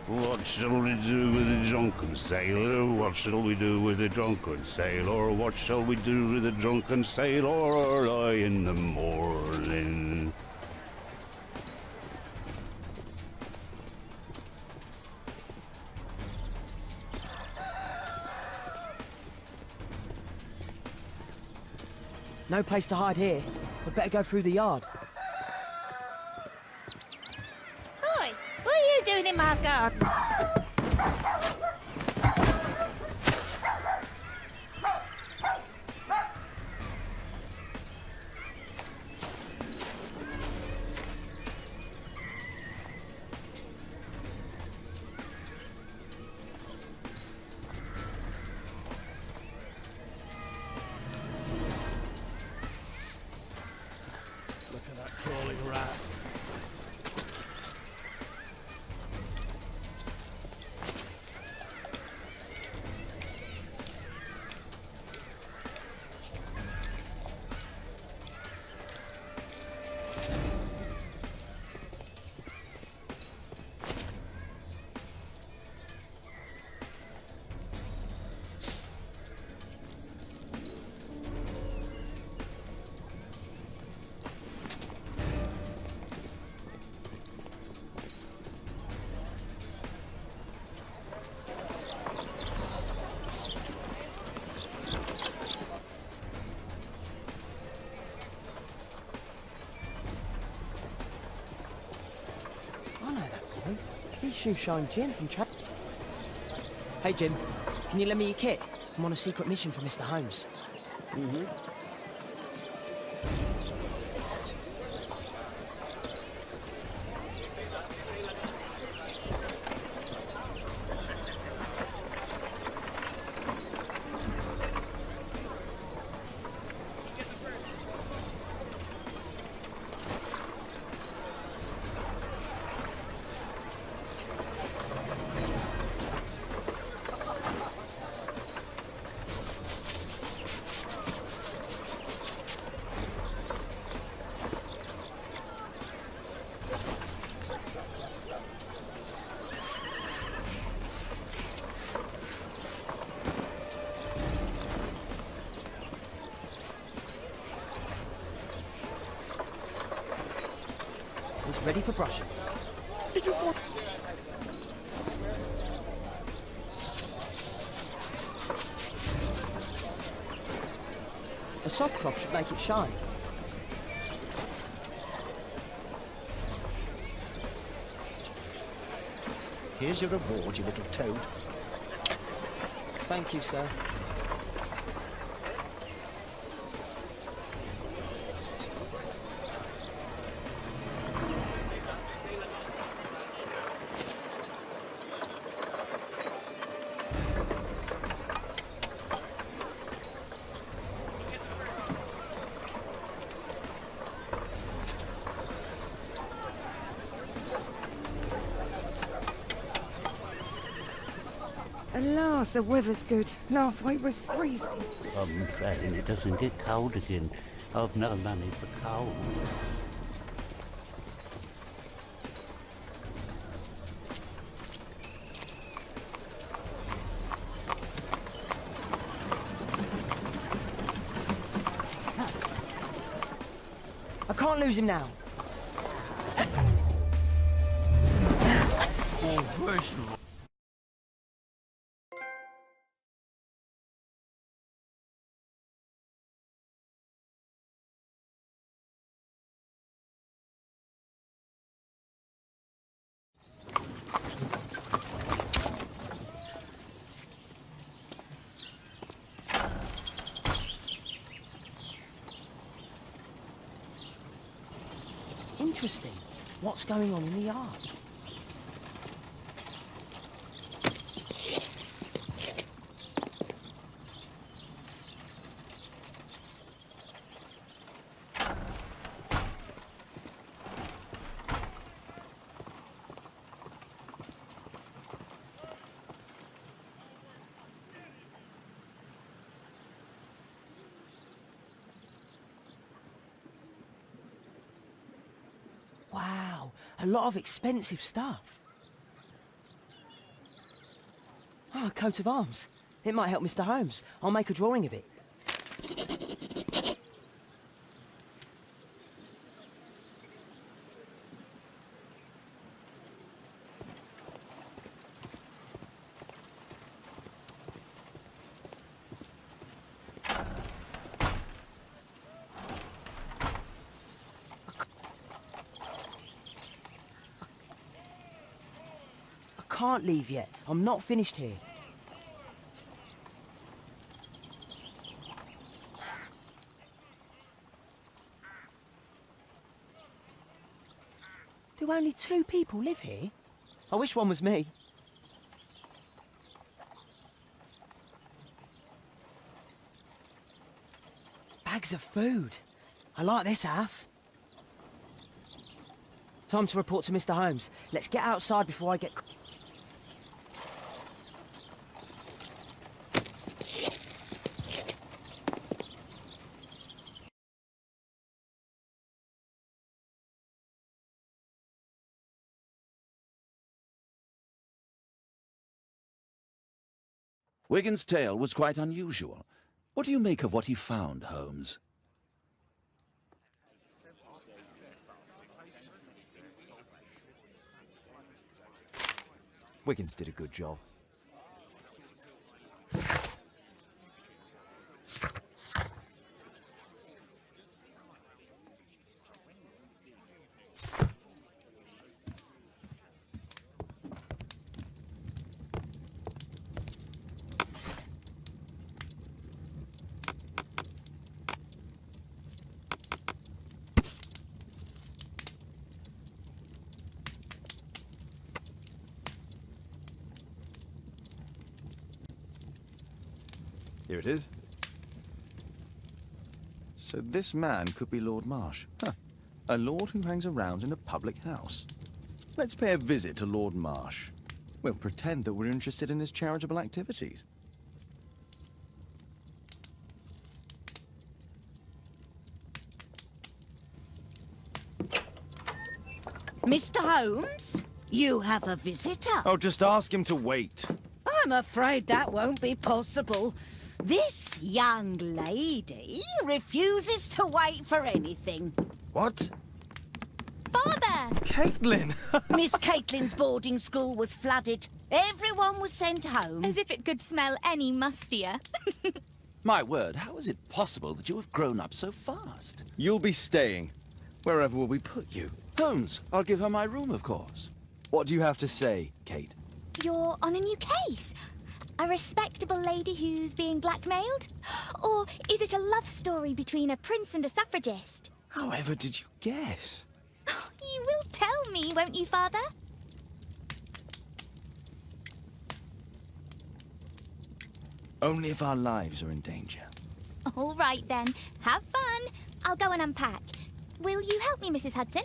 What shall we do with the drunken sailor? What shall we do with the drunken sailor? What shall we do with the drunken sailor early in the morning? No place to hide here. We'd better go through the yard. Oi! What are you doing in my garden? Look at that crawling rat. I know that boy. He's Shoe Shine Jim from Hey Jim, can you lend me your kit? I'm on a secret mission for Mr. Holmes. He's ready for brushing. Did you fall? A soft cloth should make it shine. Here's your reward, you little toad. Thank you, sir. Alas, the weather's good. Last week was freezing. I'm praying it doesn't get cold again. I've no money for coal. I can't lose him now. Oh, first of all. Interesting. What's going on in the yard? Wow, a lot of expensive stuff. Ah, a coat of arms. It might help Mr. Holmes. I'll make a drawing of it. I can't leave yet. I'm not finished here. Do only 2 people live here? I wish one was me. Bags of food. I like this house. Time to report to Mr. Holmes. Let's get outside before I get... Wigan's tale was quite unusual. What do you make of what he found, Holmes? Wiggins did a good job. Here it is. So this man could be Lord Marsh. Huh. A lord who hangs around in a public house. Let's pay a visit to Lord Marsh. We'll pretend that we're interested in his charitable activities. Mr. Holmes, you have a visitor. Oh, just ask him to wait. I'm afraid that won't be possible. This young lady refuses to wait for anything. What? Father! Caitlin! Miss Caitlin's boarding school was flooded. Everyone was sent home. As if it could smell any mustier. My word, how is it possible that you have grown up so fast? You'll be staying. Wherever will we put you? Holmes, I'll give her my room, of course. What do you have to say, Kate? You're on a new case. A respectable lady who's being blackmailed? Or is it a love story between a prince and a suffragist? However did you guess? You will tell me, won't you, Father? Only if our lives are in danger. All right, then. Have fun. I'll go and unpack. Will you help me, Mrs. Hudson?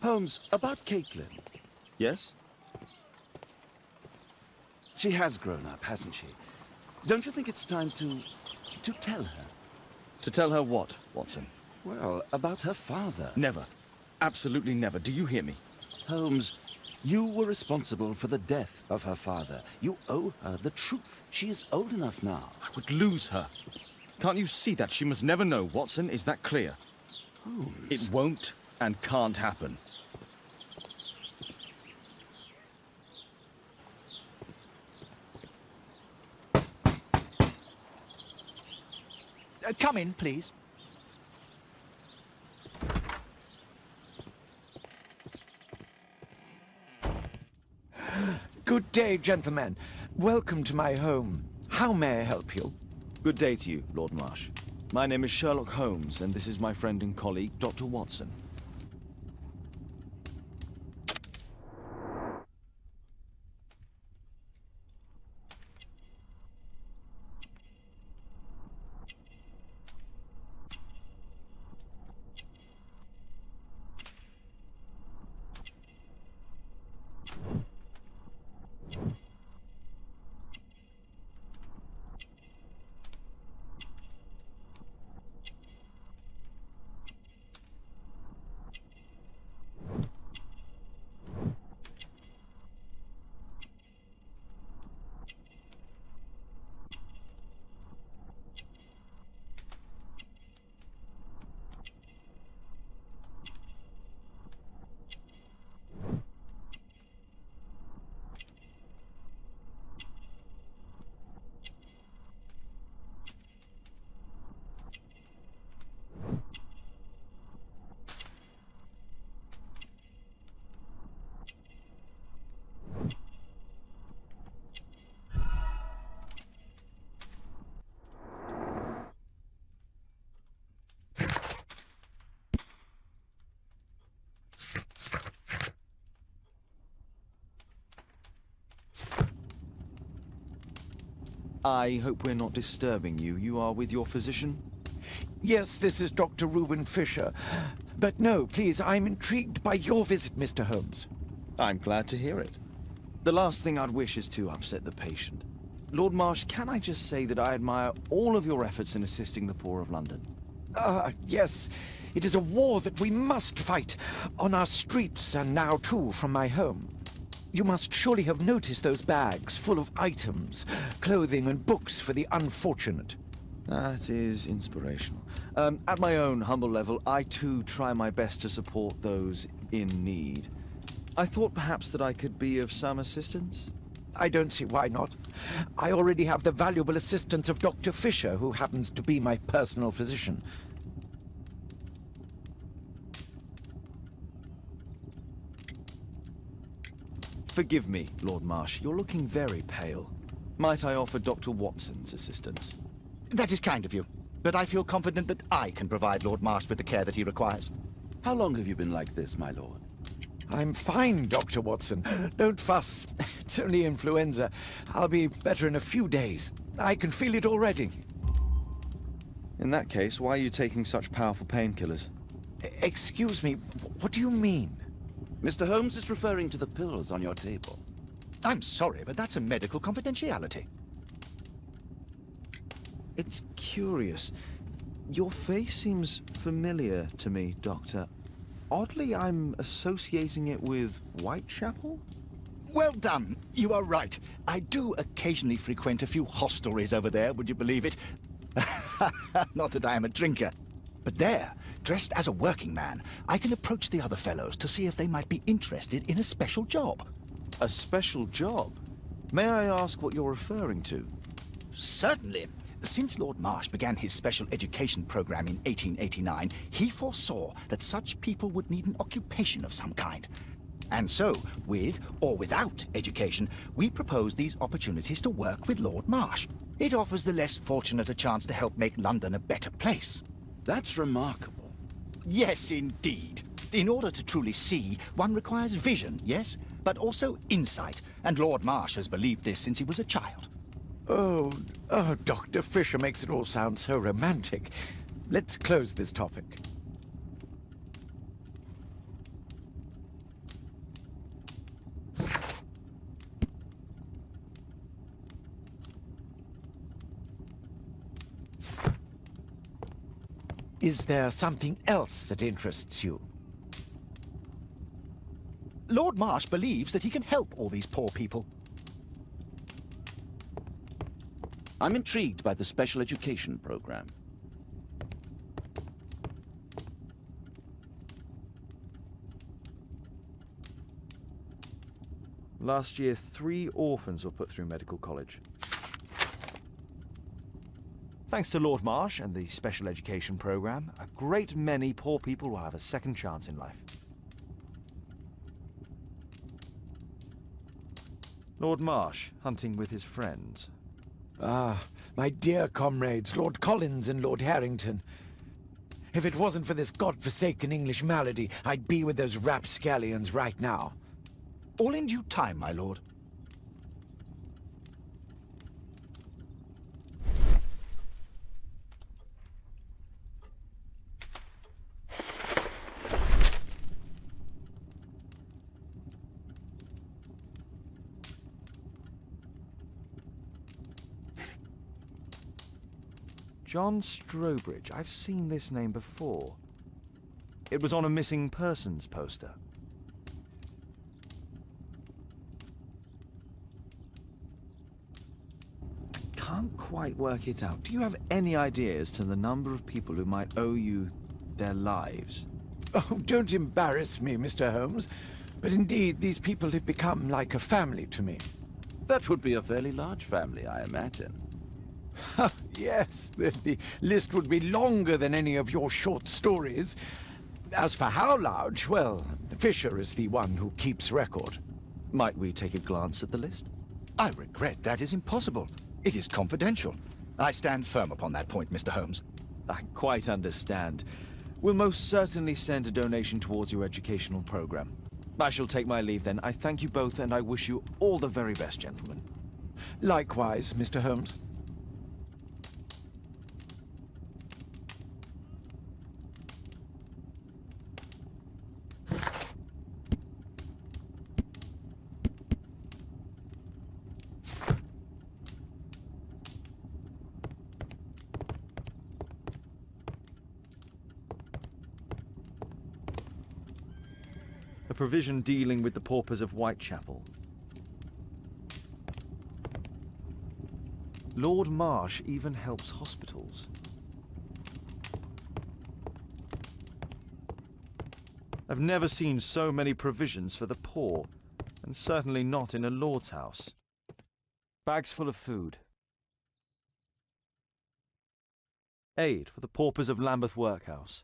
Holmes, about Caitlin. Yes? She has grown up, hasn't she? Don't you think it's time to tell her? To tell her what, Watson? Well, about her father. Never. Absolutely never. Do you hear me? Holmes, you were responsible for the death of her father. You owe her the truth. She is old enough now. I would lose her. Can't you see that? She must never know, Watson. Is that clear? Holmes. It won't and can't happen. Come in, please. Good day, gentlemen. Welcome to my home. How may I help you? Good day to you, Lord Marsh. My name is Sherlock Holmes, and this is my friend and colleague, Dr. Watson. I hope we're not disturbing you. You are with your physician? Yes, this is Dr. Reuben Fisher. But no, please, I'm intrigued by your visit, Mr. Holmes. I'm glad to hear it. The last thing I'd wish is to upset the patient. Lord Marsh, can I just say that I admire all of your efforts in assisting the poor of London? Yes. It is a war that we must fight, on our streets and now too from my home. You must surely have noticed those bags full of items, clothing and books for the unfortunate. That is inspirational. At my own humble level, I too try my best to support those in need. I thought perhaps that I could be of some assistance. I don't see why not. I already have the valuable assistance of Dr. Fisher, who happens to be my personal physician. Forgive me, Lord Marsh. You're looking very pale. Might I offer Dr. Watson's assistance? That is kind of you, but I feel confident that I can provide Lord Marsh with the care that he requires. How long have you been like this, my lord? I'm fine, Dr. Watson. Don't fuss. It's only influenza. I'll be better in a few days. I can feel it already. In that case, why are you taking such powerful painkillers? Excuse me, what do you mean? Mr. Holmes is referring to the pills on your table. I'm sorry, but that's a medical confidentiality. It's curious. Your face seems familiar to me, Doctor. Oddly, I'm associating it with Whitechapel? Well done. You are right. I do occasionally frequent a few hostelries over there, would you believe it? Not that I am a drinker. But there, dressed as a working man, I can approach the other fellows to see if they might be interested in a special job. A special job? May I ask what you're referring to? Certainly. Since Lord Marsh began his special education program in 1889, he foresaw that such people would need an occupation of some kind. And so, with or without education, we propose these opportunities to work with Lord Marsh. It offers the less fortunate a chance to help make London a better place. That's remarkable. Yes, indeed. In order to truly see, one requires vision, yes? But also insight, and Lord Marsh has believed this since he was a child. Oh, Dr. Fisher makes it all sound so romantic. Let's close this topic. Is there something else that interests you? Lord Marsh believes that he can help all these poor people. I'm intrigued by the special education program. Last year, 3 orphans were put through medical college. Thanks to Lord Marsh and the special education program, a great many poor people will have a second chance in life. Lord Marsh, hunting with his friends. Ah, my dear comrades, Lord Collins and Lord Harrington. If it wasn't for this godforsaken English malady, I'd be with those rapscallions right now. All in due time, my lord. John Strobridge. I've seen this name before. It was on a missing persons poster. Can't quite work it out. Do you have any idea as to the number of people who might owe you their lives? Oh, don't embarrass me, Mr. Holmes. But indeed, these people have become like a family to me. That would be a fairly large family, I imagine. Yes, the list would be longer than any of your short stories. As for how large, well, Fisher is the one who keeps record. Might we take a glance at the list? I regret that is impossible. It is confidential. I stand firm upon that point, Mr. Holmes. I quite understand. We'll most certainly send a donation towards your educational program. I shall take my leave then. I thank you both and I wish you all the very best, gentlemen. Likewise, Mr. Holmes. A provision dealing with the paupers of Whitechapel. Lord Marsh even helps hospitals. I've never seen so many provisions for the poor, and certainly not in a lord's house. Bags full of food. Aid for the paupers of Lambeth Workhouse.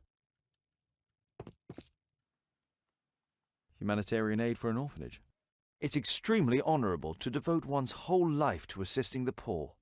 Humanitarian aid for an orphanage. It's extremely honourable to devote one's whole life to assisting the poor.